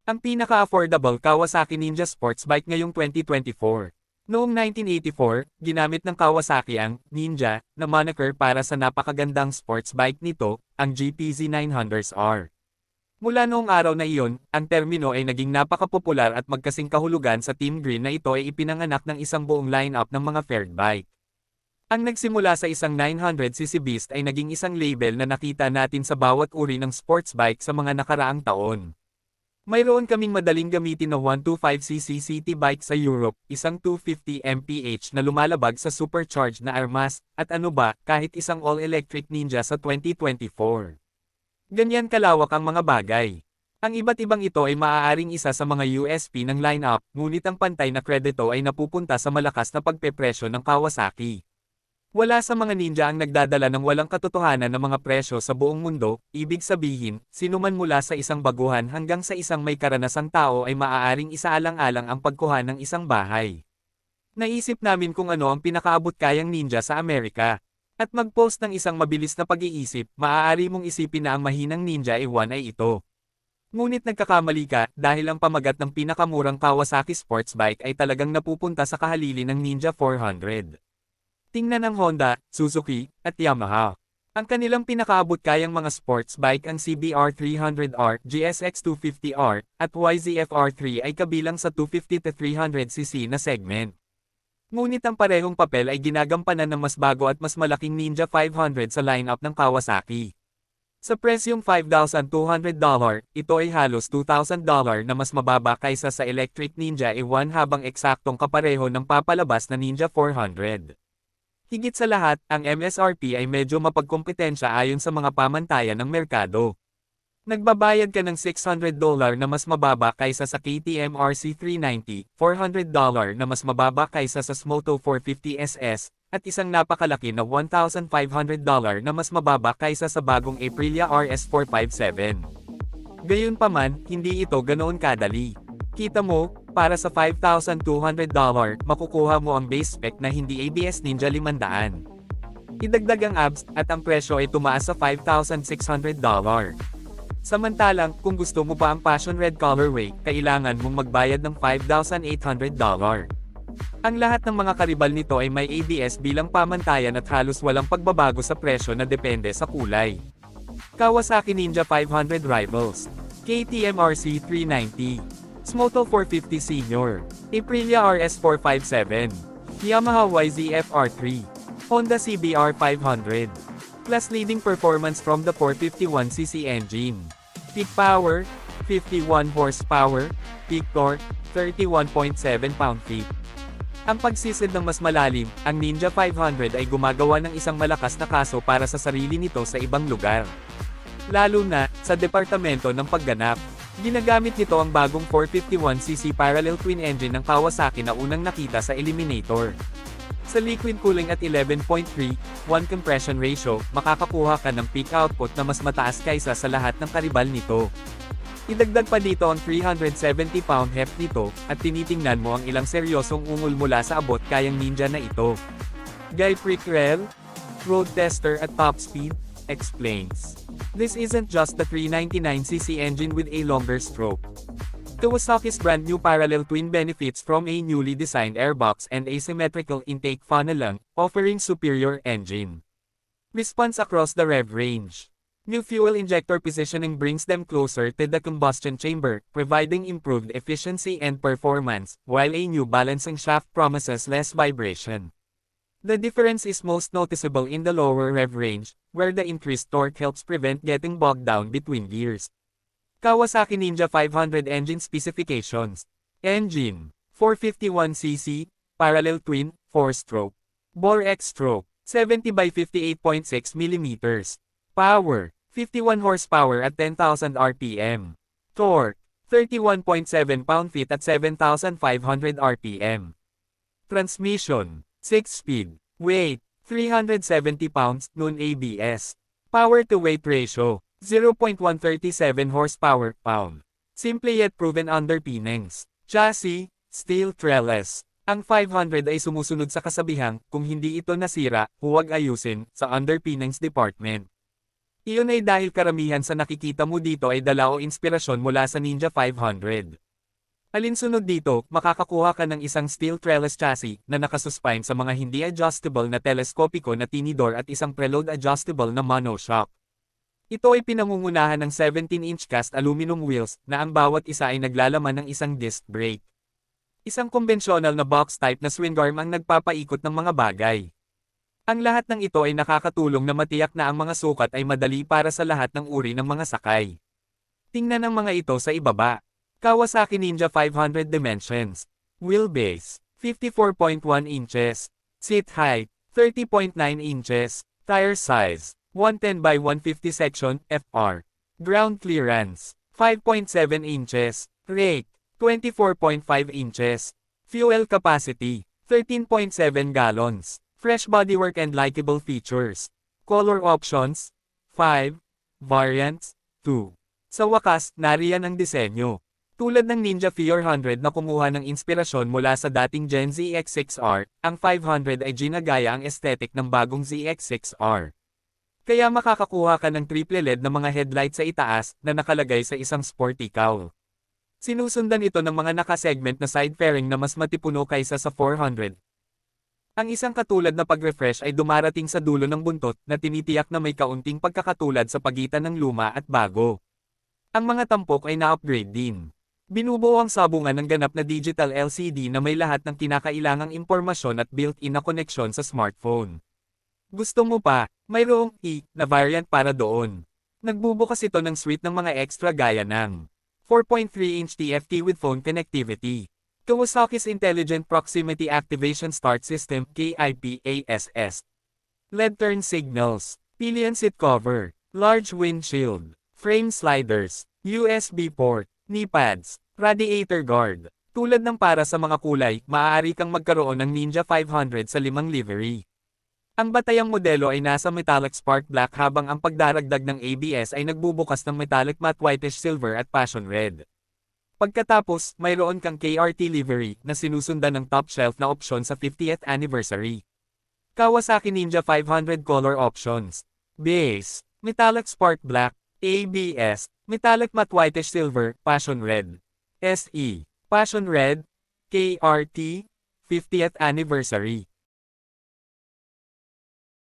Ang pinaka-affordable Kawasaki Ninja Sports Bike ngayong 2024. Noong 1984, ginamit ng Kawasaki ang Ninja na moniker para sa napakagandang sports bike nito, ang GPZ 900R. Mula noong araw na iyon, ang termino ay naging napakapopular at magkasing kahulugan sa Team Green na ito ay ipinanganak ng isang buong lineup ng mga fared bike. Ang nagsimula sa isang 900cc beast ay naging isang label na nakita natin sa bawat uri ng sports bike sa mga nakaraang taon. Mayroon kaming madaling gamitin na 125cc city bike sa Europe, isang 250 mph na lumalabag sa supercharged na Armas, at ano ba, kahit isang all-electric Ninja sa 2024. Ganyan kalawak ang mga bagay. Ang iba't ibang ito ay maaaring isa sa mga USP ng lineup, ngunit ang pantay na kredito ay napupunta sa malakas na pagpepresyo ng Kawasaki. Wala sa mga ninja ang nagdadala ng walang katotohanan ng mga presyo sa buong mundo, ibig sabihin, sinuman mula sa isang baguhan hanggang sa isang may karanasang tao ay maaaring isaalang-alang ang pagkuha ng isang bahay. Naisip namin kung ano ang pinakaabot kayang ninja sa Amerika. At mag-post ng isang mabilis na pag-iisip, maaari mong isipin na ang mahinang Ninja A1 ay ito. Ngunit nagkakamali ka, dahil ang pamagat ng pinakamurang Kawasaki sports bike ay talagang napupunta sa kahalili ng Ninja 400. Tingnan ang Honda, Suzuki, at Yamaha. Ang kanilang pinakaabot kayang mga sports bike ang CBR 300R, GSX 250R, at YZF-R3 ay kabilang sa 250-300cc na segment. Ngunit ang parehong papel ay ginagampanan ng mas bago at mas malaking Ninja 500 sa lineup ng Kawasaki. Sa presyong $5,200, ito ay halos $2,000 na mas mababa kaysa sa electric Ninja A1 habang eksaktong kapareho ng papalabas na Ninja 400. Higit sa lahat, ang MSRP ay medyo mapagkompetensya ayon sa mga pamantayan ng merkado. Nagbabayad ka ng $600 na mas mababa kaysa sa KTM RC390, $400 na mas mababa kaysa sa Smoto 450SS, at isang napakalaki na $1,500 na mas mababa kaysa sa bagong Aprilia RS457. Gayunpaman, hindi ito ganoon kadali. Kita mo, para sa $5,200, makukuha mo ang base spec na hindi ABS Ninja 500. Idagdag ang ABS, at ang presyo ay tumaas sa $5,600. Samantalang, kung gusto mo pa ang passion red colorway, kailangan mong magbayad ng $5,800. Ang lahat ng mga karibal nito ay may ABS bilang pamantayan at halos walang pagbabago sa presyo na depende sa kulay. Kawasaki Ninja 500 Rivals, KTM RC390, Smoto 450 Senior, Aprilia RS457, Yamaha YZF-R3, Honda CBR 500. Plus leading performance from the 451cc engine. Peak power, 51 horsepower, peak torque, 31.7 pound-feet. Ang pagsisid ng mas malalim, ang Ninja 500 ay gumagawa ng isang malakas na kaso para sa sarili nito sa ibang lugar. Lalo na, sa departamento ng pagganap. Ginagamit nito ang bagong 451cc parallel twin engine ng Kawasaki na unang nakita sa Eliminator. Sa liquid cooling at 11.3, 1 compression ratio, makakakuha ka ng peak output na mas mataas kaysa sa lahat ng karibal nito. Idagdag pa dito ang 370 pound heft nito, at tinitingnan mo ang ilang seryosong ungol mula sa abot kayang Ninja na ito. Guy Prickrell, road tester at top speed, explains. This isn't just the 399cc engine with a longer stroke. Kawasaki's brand new parallel twin benefits from a newly designed airbox and asymmetrical intake funnel, offering superior engine response across the rev range. New fuel injector positioning brings them closer to the combustion chamber, providing improved efficiency and performance, while a new balancing shaft promises less vibration. The difference is most noticeable in the lower rev range, where the increased torque helps prevent getting bogged down between gears. Kawasaki Ninja 500 engine specifications. Engine, 451cc, parallel twin, 4-stroke. Bore X-stroke, 70 by 58.6 mm. Power, 51 horsepower at 10,000 RPM. Torque, 31.7 pound-feet at 7,500 RPM. Transmission, 6-speed. Weight, 370 pounds, non-ABS. Power-to-weight ratio, 0.137 horsepower-pound. Simple yet proven underpinnings. Chassis, steel trellis. Ang 500 ay sumusunod sa kasabihang, kung hindi ito nasira, huwag ayusin, sa underpinnings department. Iyon ay dahil karamihan sa nakikita mo dito ay dala o inspirasyon mula sa Ninja 500. Alinsunod dito, makakakuha ka ng isang steel trellis chassis na nakasuspine sa mga hindi adjustable na teleskopiko na tinidor at isang preload adjustable na monoshock. Ito ay pinangungunahan ng 17-inch cast aluminum wheels na ang bawat isa ay naglalaman ng isang disc brake. Isang konbensyonal na box type na swing arm ang nagpapaikot ng mga bagay. Ang lahat ng ito ay nakakatulong na matiyak na ang mga sukat ay madali para sa lahat ng uri ng mga sakay. Tingnan ang mga ito sa ibaba. Kawasaki Ninja 500 Dimensions. Wheelbase, 54.1 inches. Seat height, 30.9 inches. Tire size, 110 by 150 section, FR. Ground clearance, 5.7 inches. Rake, 24.5 inches. Fuel capacity, 13.7 gallons. Fresh bodywork and likable features. Color options, 5. Variants, 2. Sa wakas, nariyan ang disenyo. Tulad ng Ninja 400 na kumuha ng inspirasyon mula sa dating Gen ZX6R, ang 500 ay ginagaya ang aesthetic ng bagong ZX6R. Kaya makakakuha ka ng triple LED na mga headlight sa itaas na nakalagay sa isang sporty cowl. Sinusundan ito ng mga nakasegment na side fairing na mas matipuno kaysa sa 400. Ang isang katulad na pag-refresh ay dumarating sa dulo ng buntot na tinitiyak na may kaunting pagkakatulad sa pagitan ng luma at bago. Ang mga tampok ay na-upgrade din. Binubuo ang sabungan ng ganap na digital LCD na may lahat ng kinakailangang impormasyon at built-in na koneksyon sa smartphone. Gusto mo pa, mayroong na variant para doon. Nagbubukas ito ng suite ng mga extra gaya ng 4.3-inch TFT with phone connectivity. Kawasaki's Intelligent Proximity Activation Start System KIPASS. LED turn signals, pillion seat cover, large windshield, frame sliders, USB port, knee pads, radiator guard. Tulad ng para sa mga kulay, maaari kang magkaroon ng Ninja 500 sa 5 livery. Ang batayang modelo ay nasa metallic spark black habang ang pagdaragdag ng ABS ay nagbubukas ng metallic matte whitish silver at passion red. Pagkatapos, mayroon kang KRT livery na sinusundan ng top shelf na opsyon sa 50th anniversary. Kawasaki Ninja 500 color options. Base, metallic spark black. ABS, metallic matte whitish silver, passion red. SE, passion red. KRT, 50th anniversary.